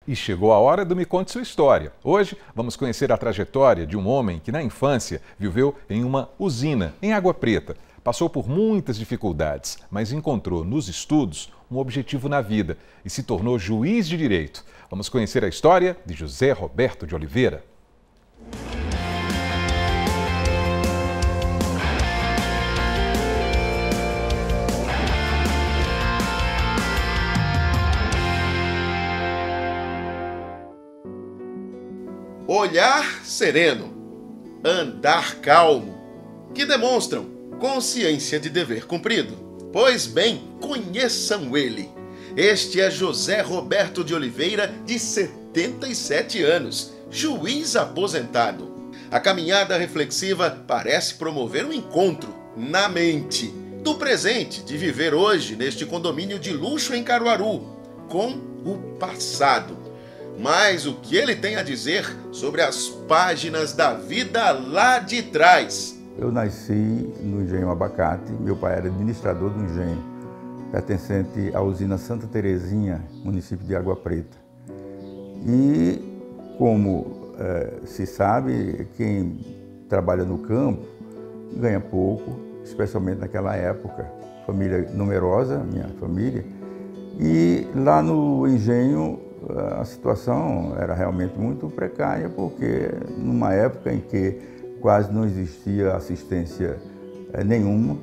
E chegou a hora do Me Conte Sua História. Hoje vamos conhecer a trajetória de um homem que na infância viveu em uma usina em Água Preta. Passou por muitas dificuldades, mas encontrou nos estudos um objetivo na vida e se tornou juiz de direito. Vamos conhecer a história de José Roberto de Oliveira. Olhar sereno, andar calmo, que demonstram consciência de dever cumprido. Pois bem, conheçam ele. Este é José Roberto de Oliveira, de 77 anos, juiz aposentado. A caminhada reflexiva parece promover um encontro na mente do presente de viver hoje neste condomínio de luxo em Caruaru, com o passado. Mas o que ele tem a dizer sobre as páginas da vida lá de trás? Eu nasci no engenho Abacate, meu pai era administrador do engenho, pertencente à usina Santa Terezinha, município de Água Preta. E como se sabe, quem trabalha no campo ganha pouco, especialmente naquela época, família numerosa, minha família, e lá no engenho a situação era realmente muito precária, porque numa época em que quase não existia assistência nenhuma.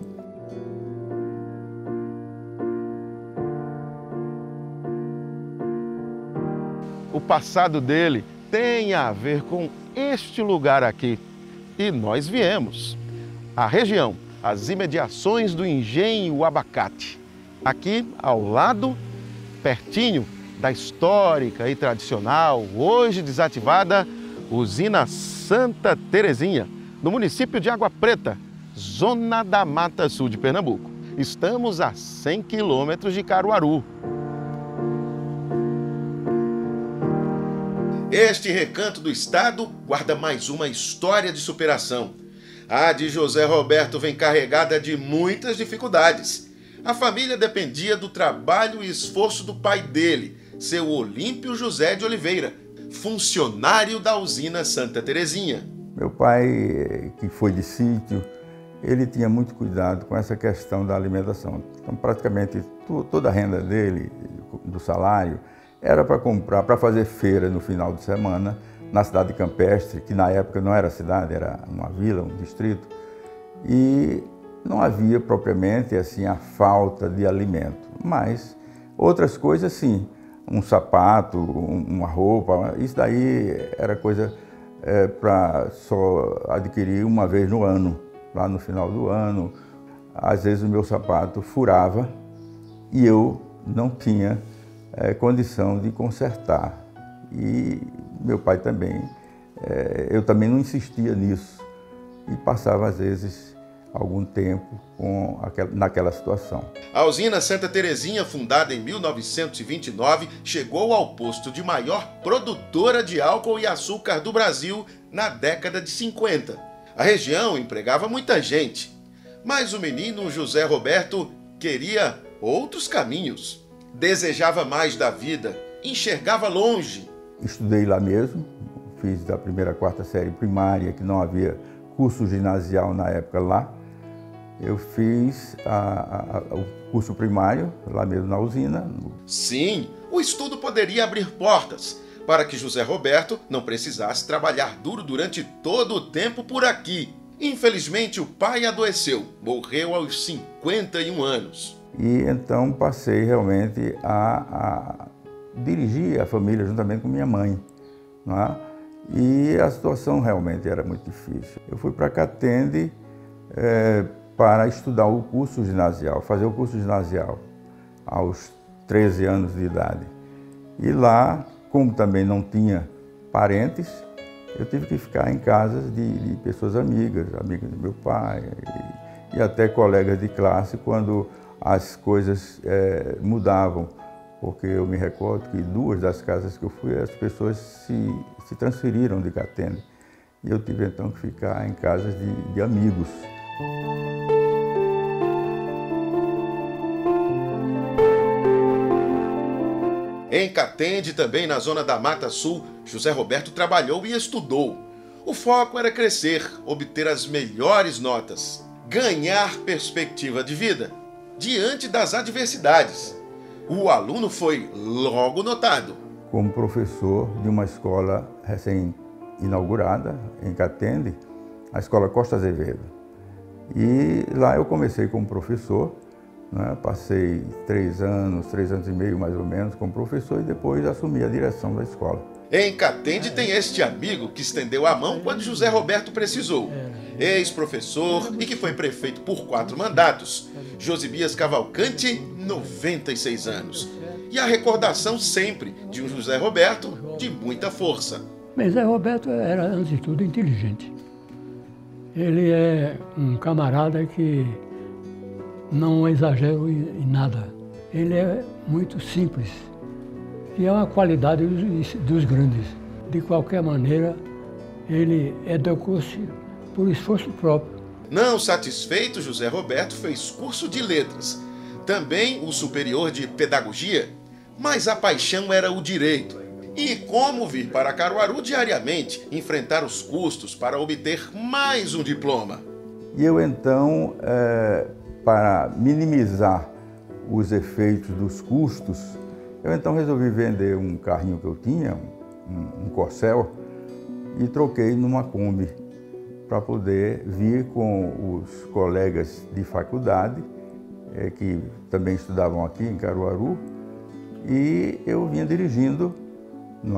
O passado dele tem a ver com este lugar aqui. E nós viemos. A região, as imediações do engenho Abacate. Aqui ao lado, pertinho da histórica e tradicional, hoje desativada, usina Santa Terezinha, no município de Água Preta, zona da Mata Sul de Pernambuco. Estamos a 100 quilômetros de Caruaru. Este recanto do estado guarda mais uma história de superação. A de José Roberto vem carregada de muitas dificuldades. A família dependia do trabalho e esforço do pai dele, seu Olímpio José de Oliveira, funcionário da usina Santa Terezinha. Meu pai, que foi de sítio, ele tinha muito cuidado com essa questão da alimentação. Então, praticamente toda a renda dele, do salário, era para comprar, para fazer feira no final de semana, na cidade campestre, que na época não era cidade, era uma vila, um distrito, e não havia propriamente assim a falta de alimento, mas outras coisas sim. Um sapato, uma roupa, isso daí era coisa para só adquirir uma vez no ano. Lá no final do ano, às vezes o meu sapato furava e eu não tinha condição de consertar. E meu pai também, eu também não insistia nisso e passava às vezes algum tempo naquela situação. A usina Santa Terezinha, fundada em 1929, chegou ao posto de maior produtora de álcool e açúcar do Brasil na década de 50. A região empregava muita gente, mas o menino José Roberto queria outros caminhos. Desejava mais da vida, enxergava longe. Estudei lá mesmo, fiz da primeira à quarta série primária, que não havia curso ginasial na época lá. Eu fiz o curso primário, lá mesmo na usina. Sim, o estudo poderia abrir portas para que José Roberto não precisasse trabalhar duro durante todo o tempo por aqui. Infelizmente, o pai adoeceu, morreu aos 51 anos. E então passei realmente a dirigir a família juntamente com minha mãe, não é? E a situação realmente era muito difícil. Eu fui para Catende para estudar o curso ginasial, fazer o curso ginasial aos 13 anos de idade. E lá, como também não tinha parentes, eu tive que ficar em casas de pessoas amigas do meu pai e até colegas de classe quando as coisas mudavam, porque eu me recordo que duas das casas que eu fui, as pessoas se transferiram de Catende e eu tive então que ficar em casas de amigos. Em Catende, também na zona da Mata Sul, José Roberto trabalhou e estudou. O foco era crescer, obter as melhores notas, ganhar perspectiva de vida diante das adversidades. O aluno foi logo notado. Como professor de uma escola recém-inaugurada em Catende, a Escola Costa Azevedo. E lá eu comecei como professor, né? Passei 3 anos e meio mais ou menos como professor e depois assumi a direção da escola. Em Catende tem este amigo que estendeu a mão quando José Roberto precisou. Ex-professor e que foi prefeito por 4 mandatos. Josibias Cavalcante, 96 anos. E a recordação sempre de um José Roberto de muita força. Mas José Roberto era, antes de tudo, inteligente. Ele é um camarada que não exagera em nada. Ele é muito simples. E é uma qualidade dos grandes. De qualquer maneira, ele educou-se por esforço próprio. Não satisfeito, José Roberto fez curso de letras, também o superior de pedagogia, mas a paixão era o direito. E como vir para Caruaru diariamente, enfrentar os custos para obter mais um diploma. E eu então, para minimizar os efeitos dos custos, eu então resolvi vender um carrinho que eu tinha, um Corcel, e troquei numa Kombi para poder vir com os colegas de faculdade, que também estudavam aqui em Caruaru, e eu vinha dirigindo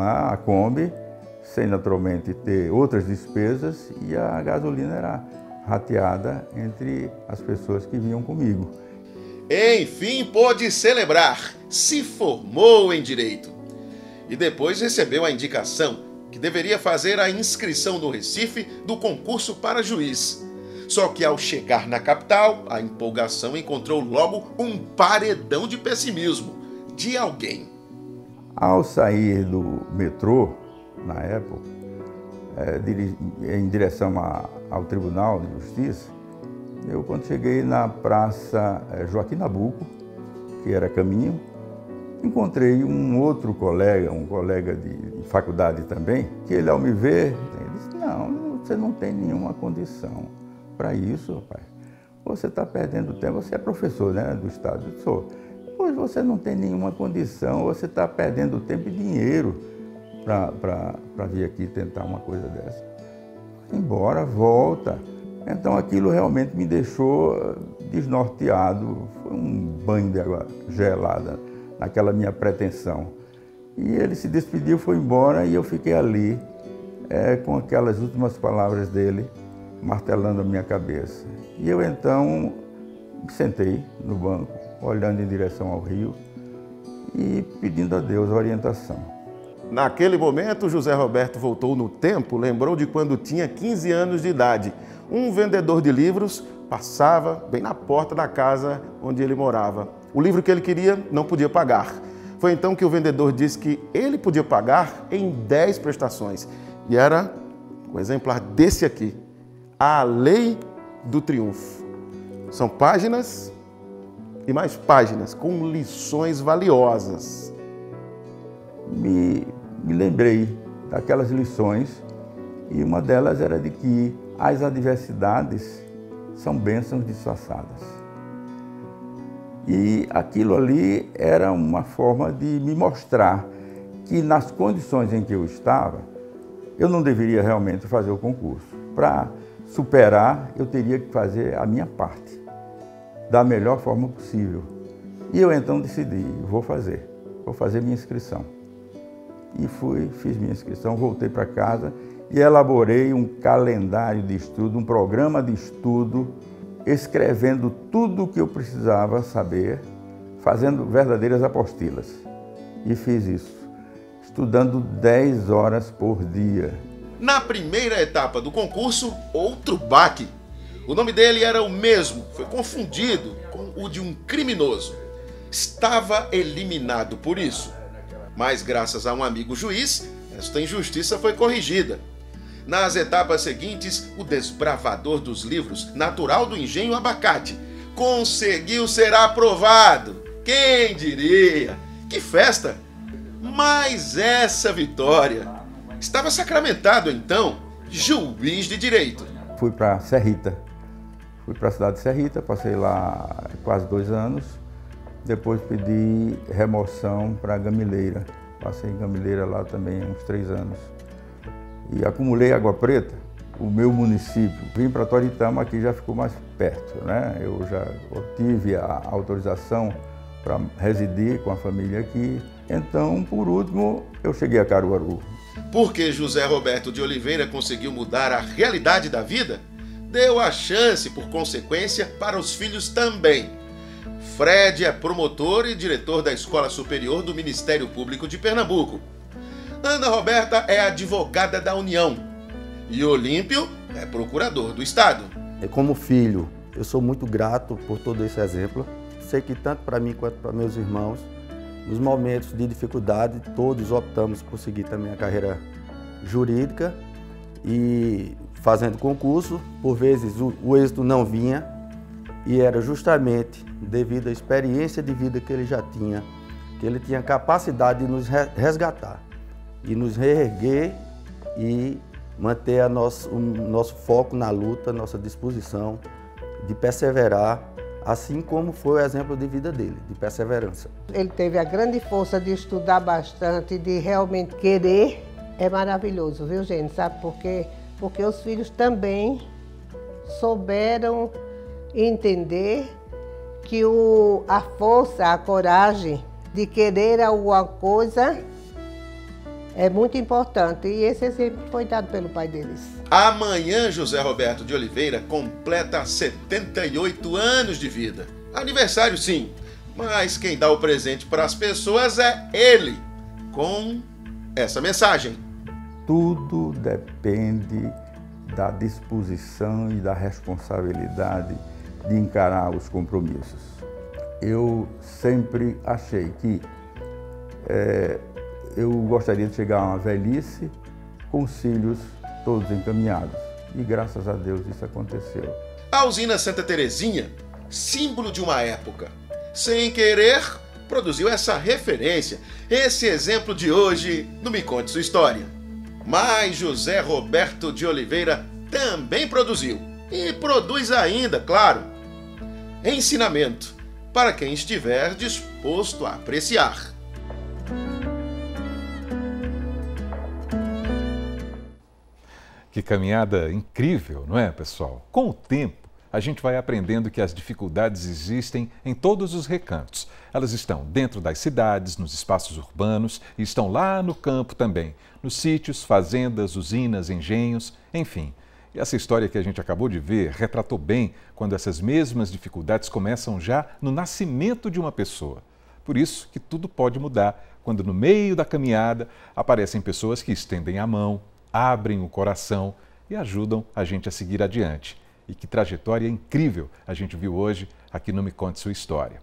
a Kombi, sem naturalmente ter outras despesas, e a gasolina era rateada entre as pessoas que vinham comigo. Enfim, pôde celebrar, se formou em Direito. E depois recebeu a indicação que deveria fazer a inscrição no Recife do concurso para juiz. Só que ao chegar na capital, a empolgação encontrou logo um paredão de pessimismo de alguém. Ao sair do metrô, na época, em direção ao Tribunal de Justiça, eu, quando cheguei na Praça Joaquim Nabuco, que era caminho, encontrei um outro colega, um colega de faculdade também, que ele, ao me ver, ele disse: não, você não tem nenhuma condição para isso, rapaz. Você está perdendo tempo, você é professor, né, do Estado. Eu sou. Pois você não tem nenhuma condição, você está perdendo tempo e dinheiro para vir aqui tentar uma coisa dessa. Embora, volta. Então aquilo realmente me deixou desnorteado, foi um banho de água gelada naquela minha pretensão. E ele se despediu, foi embora e eu fiquei ali com aquelas últimas palavras dele martelando a minha cabeça. E eu então me sentei no banco, olhando em direção ao rio e pedindo a Deus orientação. Naquele momento, José Roberto voltou no tempo, lembrou de quando tinha 15 anos de idade. Um vendedor de livros passava bem na porta da casa onde ele morava. O livro que ele queria não podia pagar. Foi então que o vendedor disse que ele podia pagar em 10 prestações. E era um exemplar desse aqui, A Lei do Triunfo. São páginas e mais páginas com lições valiosas. Me lembrei daquelas lições e uma delas era de que as adversidades são bênçãos disfarçadas. E aquilo ali era uma forma de me mostrar que nas condições em que eu estava, eu não deveria realmente fazer o concurso. Para superar, eu teria que fazer a minha parte, da melhor forma possível. E eu então decidi, vou fazer minha inscrição. E fiz minha inscrição, voltei para casa e elaborei um calendário de estudo, um programa de estudo, escrevendo tudo o que eu precisava saber, fazendo verdadeiras apostilas. E fiz isso, estudando 10 horas por dia. Na primeira etapa do concurso, outro baque. O nome dele era o mesmo, foi confundido com o de um criminoso. Estava eliminado por isso. Mas graças a um amigo juiz, esta injustiça foi corrigida. Nas etapas seguintes, o desbravador dos livros, natural do Engenho Abacate, conseguiu ser aprovado. Quem diria? Que festa! Mas essa vitória estava sacramentado então, juiz de direito. Fui para Serrita, fui para a cidade de Serrita, passei lá quase 2 anos. Depois pedi remoção para Gamileira, passei em Gamileira lá também uns 3 anos. E acumulei Água Preta, o meu município. Vim para Toritama, aqui já ficou mais perto, né? Eu já obtive a autorização para residir com a família aqui. Então, por último, eu cheguei a Caruaru. Porque José Roberto de Oliveira conseguiu mudar a realidade da vida, deu a chance, por consequência, para os filhos também. Fred é promotor e diretor da Escola Superior do Ministério Público de Pernambuco. Ana Roberta é advogada da União e Olímpio é procurador do Estado. Como filho, eu sou muito grato por todo esse exemplo. Sei que tanto para mim quanto para meus irmãos, nos momentos de dificuldade, todos optamos por seguir também a carreira jurídica e fazendo concurso. Por vezes o êxito não vinha e era justamente devido à experiência de vida que ele já tinha, que ele tinha capacidade de nos resgatar e nos reerguer e manter o nosso foco na luta, nossa disposição de perseverar, assim como foi o exemplo de vida dele, de perseverança. Ele teve a grande força de estudar bastante, de realmente querer. É maravilhoso, viu, gente? Sabe por quê? Porque os filhos também souberam entender que a força, a coragem de querer alguma coisa é muito importante. E esse exemplo foi dado pelo pai deles. Amanhã, José Roberto de Oliveira completa 78 anos de vida. Aniversário, sim, mas quem dá o presente para as pessoas é ele, com essa mensagem. Tudo depende da disposição e da responsabilidade de encarar os compromissos. Eu sempre achei que eu gostaria de chegar a uma velhice com os filhos todos encaminhados. E graças a Deus isso aconteceu. A usina Santa Terezinha, símbolo de uma época, sem querer, produziu essa referência, esse exemplo de hoje no Me Conte Sua História. Mas José Roberto de Oliveira também produziu, e produz ainda, claro, ensinamento para quem estiver disposto a apreciar. Que caminhada incrível, não é, pessoal? Com o tempo, a gente vai aprendendo que as dificuldades existem em todos os recantos. Elas estão dentro das cidades, nos espaços urbanos e estão lá no campo também, nos sítios, fazendas, usinas, engenhos, enfim. E essa história que a gente acabou de ver retratou bem quando essas mesmas dificuldades começam já no nascimento de uma pessoa. Por isso que tudo pode mudar quando no meio da caminhada aparecem pessoas que estendem a mão, abrem o coração e ajudam a gente a seguir adiante. E que trajetória incrível a gente viu hoje aqui no Me Conte Sua História.